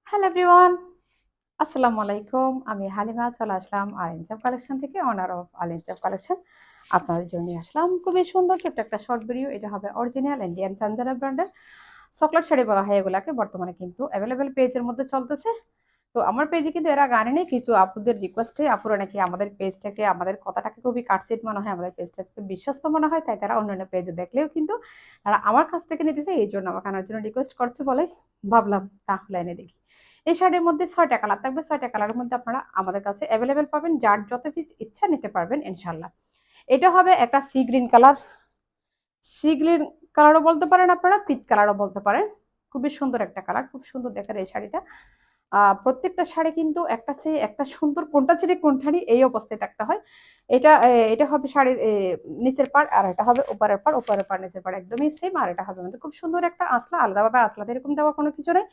Hello everyone, আসসালামু আলাইকুম। আমি হালিমা চলে আসলাম আলিনজাব কালেকশন থেকে, অনার অফ আলিনজাব কালেকশন। আপনাদের জন্য নিয়ে আসলাম খুবই সুন্দর ছোট্ট একটা শর্ট ভিডিও। এটা হবে অরিজিনাল ইন্ডিয়ান চাঞ্জানা ব্র্যান্ডের চকলেট শাড়ি বলা হয় এগুলাকে। বর্তমানে কিন্তু অ্যাভেলেবেল পেজের মধ্যে চলতেছে। তো আমার পেজে কিন্তু এরা গানে নেই, কিছু আপুদের রিকোয়েস্টে আপুরা নাকি আমাদের পেজটাকে, আমাদের কথাটাকে খুবই কাটসিট মনে হয়, আমাদের পেজটাকে বিশ্বস্ত মনে হয়, তাই তারা অন্যান্য পেজে দেখলেও কিন্তু তারা আমার কাছ থেকে নিতেছে। এই জন্য আমাকে আনার জন্য রিকোয়েস্ট করছে বলে ভাবলাম তাহলে এনে দেখি। এই শাড়ির মধ্যে ৬টা কালার থাকবে। ৬টা কালারের মধ্যে আপনারা আমাদের কাছে অ্যাভেলেবেল পাবেন, যার যত পিস ইচ্ছা নিতে পারবেন ইনশাল্লাহ। এটা হবে একটা sea green colour, sea green কালারও বলতে পারেন, আপনারা পিচ কালারও বলতে পারেন। খুবই সুন্দর একটা কালার, খুব সুন্দর দেখার এই শাড়িটা। প্রত্যেকটা শাড়ি কিন্তু একটা চেয়ে একটা সুন্দর, কোনটা ছেড়ে কোনটা নিয়ে এই অবস্থায় থাকতে হয়। এটা হবে শাড়ির নিচের পাড়, আর এটা হবে উপরের পাড়, উপরের পাড় নিচের পাড় একদমই সেম। আর এটা হবে আমাদের খুব সুন্দর একটা আঁচলা, আলাদাভাবে আঁচলাতে এরকম দেওয়া কোনো কিছু নেই।